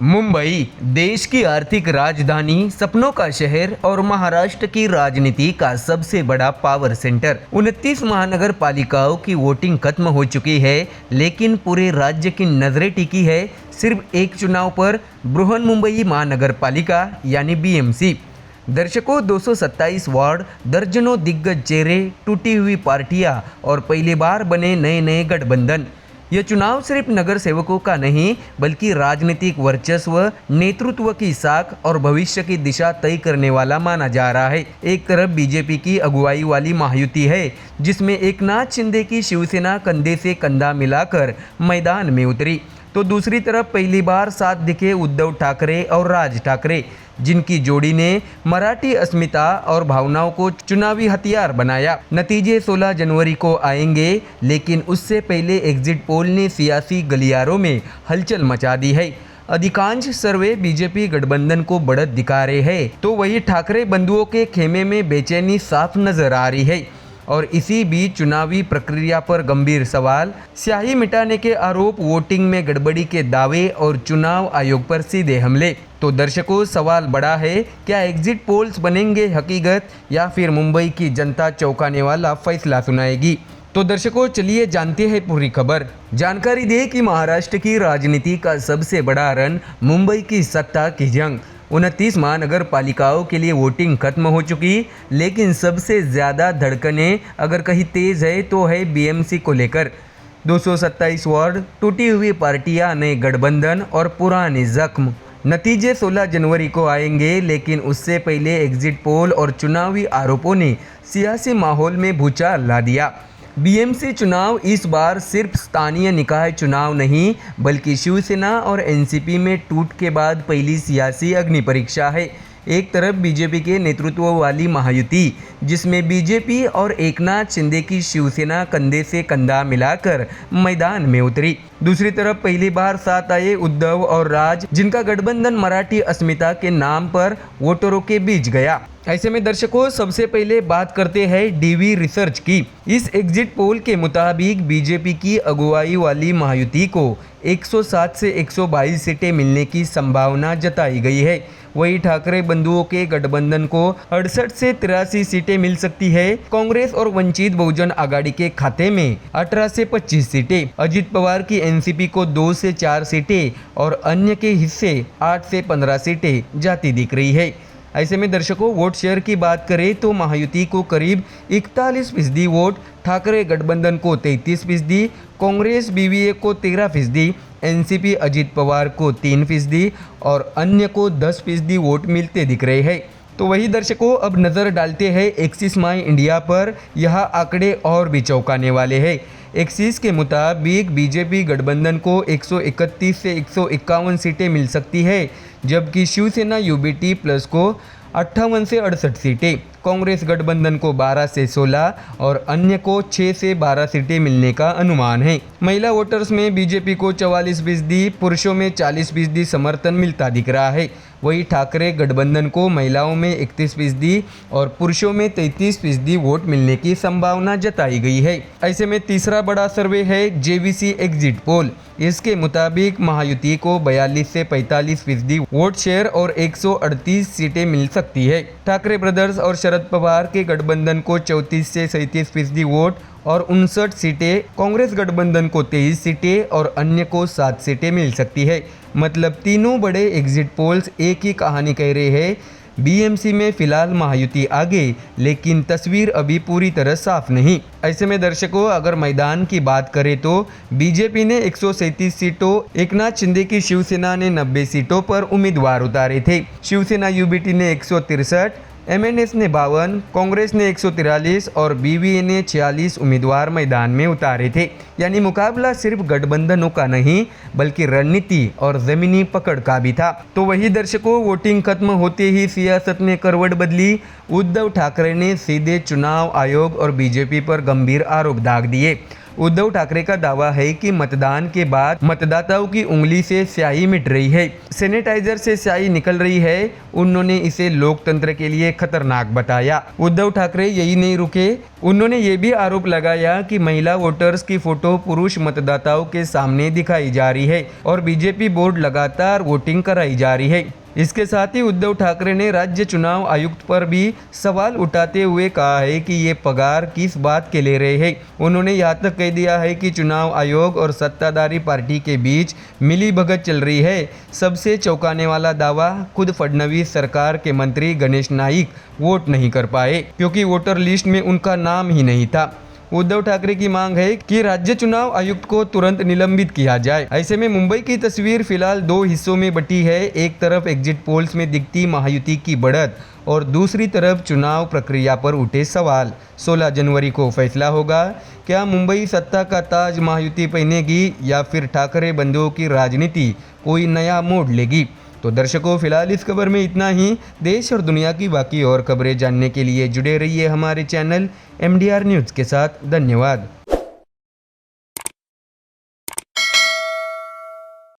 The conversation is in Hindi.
मुंबई देश की आर्थिक राजधानी, सपनों का शहर और महाराष्ट्र की राजनीति का सबसे बड़ा पावर सेंटर। 29 महानगर पालिकाओं की वोटिंग खत्म हो चुकी है, लेकिन पूरे राज्य की नजरें टिकी है सिर्फ एक चुनाव पर, बृहन मुंबई महानगर पालिका यानी बीएमसी। दर्शकों, 227 वार्ड, दर्जनों दिग्गज चेहरे, टूटी हुई पार्टियां और पहली बार बने नए नए गठबंधन। यह चुनाव सिर्फ नगर सेवकों का नहीं, बल्कि राजनीतिक वर्चस्व, नेतृत्व की साख और भविष्य की दिशा तय करने वाला माना जा रहा है। एक तरफ बीजेपी की अगुवाई वाली महायुति है, जिसमें एकनाथ शिंदे की शिवसेना कंधे से कंधा मिलाकर मैदान में उतरी, तो दूसरी तरफ पहली बार साथ दिखे उद्धव ठाकरे और राज ठाकरे, जिनकी जोड़ी ने मराठी अस्मिता और भावनाओं को चुनावी हथियार बनाया। नतीजे 16 जनवरी को आएंगे, लेकिन उससे पहले एग्जिट पोल ने सियासी गलियारों में हलचल मचा दी है। अधिकांश सर्वे बीजेपी गठबंधन को बढ़त दिखा रहे हैं, तो वही ठाकरे बंधुओं के खेमे में बेचैनी साफ नजर आ रही है। और इसी बीच चुनावी प्रक्रिया पर गंभीर सवाल, स्याही मिटाने के आरोप, वोटिंग में गड़बड़ी के दावे और चुनाव आयोग पर सीधे हमले। तो दर्शकों, सवाल बड़ा है, क्या एग्जिट पोल्स बनेंगे हकीकत या फिर मुंबई की जनता चौंकाने वाला फैसला सुनाएगी? तो दर्शकों, चलिए जानते हैं पूरी खबर। जानकारी दे कि महाराष्ट्र की राजनीति का सबसे बड़ा रन मुंबई की सत्ता की जंग। 29 महानगर पालिकाओं के लिए वोटिंग खत्म हो चुकी, लेकिन सबसे ज़्यादा धड़कनें अगर कहीं तेज़ है तो है बीएमसी को लेकर। 227 वार्ड, टूटी हुई पार्टियां, नए गठबंधन और पुराने जख्म। नतीजे 16 जनवरी को आएंगे, लेकिन उससे पहले एग्जिट पोल और चुनावी आरोपों ने सियासी माहौल में भूचाल ला दिया। बीएमसी चुनाव इस बार सिर्फ स्थानीय निकाय चुनाव नहीं, बल्कि शिवसेना और एनसीपी में टूट के बाद पहली सियासी अग्नि परीक्षा है। एक तरफ बीजेपी के नेतृत्व वाली महायुति, जिसमें बीजेपी और एकनाथ शिंदे की शिवसेना कंधे से कंधा मिलाकर मैदान में उतरी। दूसरी तरफ पहली बार साथ आए उद्धव और राज, जिनका गठबंधन मराठी अस्मिता के नाम पर वोटरों के बीच गया। ऐसे में दर्शकों, सबसे पहले बात करते हैं डीवी रिसर्च की। इस एग्जिट पोल के मुताबिक बीजेपी की अगुवाई वाली महायुति को 107 से 122 सीटें मिलने की संभावना जताई गई है। वही ठाकरे बंधुओं के गठबंधन को 68 से 83 सीटें मिल सकती है। कांग्रेस और वंचित बहुजन आघाड़ी के खाते में 18 से 25 सीटें, अजित पवार की एनसीपी को 2 से 4 सीटें और अन्य के हिस्से 8 से 15 सीटें जाती दिख रही है। ऐसे में दर्शकों, वोट शेयर की बात करें तो महायुति को करीब 41% वोट, ठाकरे गठबंधन को 33%, कांग्रेस बीवीए को 13%, एनसीपी अजित पवार को 3% और अन्य को 10% वोट मिलते दिख रहे हैं। तो वही दर्शकों, अब नज़र डालते हैं एक्सिस माई इंडिया पर। यहाँ आंकड़े और भी चौंकाने वाले हैं। एक्सिस के मुताबिक बीजेपी गठबंधन को 131 से 151 सीटें मिल सकती है, जबकि शिवसेना यूबीटी प्लस को 58 से 68 सीटें, कांग्रेस गठबंधन को 12 से 16 और अन्य को 6 से 12 सीटें मिलने का अनुमान है। महिला वोटर्स में बीजेपी को 44%, पुरुषों में 40% समर्थन मिलता दिख रहा है। वही ठाकरे गठबंधन को महिलाओं में 31% और पुरुषों में 33% वोट मिलने की संभावना जताई गई है। ऐसे में तीसरा बड़ा सर्वे है जेवीसी एग्जिट पोल। इसके मुताबिक महायुति को 42 से 45% वोट शेयर और 138 सीटें मिल सकती है। ठाकरे ब्रदर्स और शरद पवार के गठबंधन को 34 से 37% वोट और 59 सीटें, कांग्रेस गठबंधन को 23 सीटें और अन्य को 7 सीटें मिल सकती है। मतलब तीनों बड़े एग्जिट पोल्स एक ही कहानी कह रहे हैं। बीएमसी में फिलहाल महायुति आगे, लेकिन तस्वीर अभी पूरी तरह साफ नहीं। ऐसे में दर्शकों, अगर मैदान की बात करें तो बीजेपी ने 137 सीटों, एकनाथ शिंदे की शिवसेना ने 90 सीटों पर उम्मीदवार उतारे थे। शिवसेना यूबीटी ने 163, एमएनएस ने 52, कांग्रेस ने 143 और बीवीए ने 46 उम्मीदवार मैदान में उतारे थे। यानी मुकाबला सिर्फ गठबंधनों का नहीं, बल्कि रणनीति और जमीनी पकड़ का भी था। तो वही दर्शकों, वोटिंग खत्म होते ही सियासत ने करवट बदली। उद्धव ठाकरे ने सीधे चुनाव आयोग और बीजेपी पर गंभीर आरोप दाग दिए। उद्धव ठाकरे का दावा है कि मतदान के बाद मतदाताओं की उंगली से स्याही मिट रही है, सैनिटाइजर से स्याही निकल रही है। उन्होंने इसे लोकतंत्र के लिए खतरनाक बताया। उद्धव ठाकरे यही नहीं रुके, उन्होंने ये भी आरोप लगाया कि महिला वोटर्स की फोटो पुरुष मतदाताओं के सामने दिखाई जा रही है और बीजेपी बोर्ड लगातार वोटिंग कराई जा रही है। इसके साथ ही उद्धव ठाकरे ने राज्य चुनाव आयुक्त पर भी सवाल उठाते हुए कहा है कि ये पगार किस बात के ले रहे हैं। उन्होंने यहाँ तक कह दिया है कि चुनाव आयोग और सत्ताधारी पार्टी के बीच मिली भगत चल रही है। सबसे चौंकाने वाला दावा, खुद फडणवीस सरकार के मंत्री गणेश नाइक वोट नहीं कर पाए क्योंकि वोटर लिस्ट में उनका नाम ही नहीं था। उद्धव ठाकरे की मांग है कि राज्य चुनाव आयुक्त को तुरंत निलंबित किया जाए। ऐसे में मुंबई की तस्वीर फिलहाल दो हिस्सों में बटी है। एक तरफ एग्जिट पोल्स में दिखती महायुति की बढ़त और दूसरी तरफ चुनाव प्रक्रिया पर उठे सवाल। 16 जनवरी को फैसला होगा, क्या मुंबई सत्ता का ताज महायुति पहनेगी या फिर ठाकरे बंधुओं की राजनीति कोई नया मोड़ लेगी। तो दर्शकों, फिलहाल इस खबर में इतना ही। देश और दुनिया की बाकी और खबरें जानने के लिए जुड़े रहिए हमारे चैनल MDR न्यूज़ के साथ। धन्यवाद।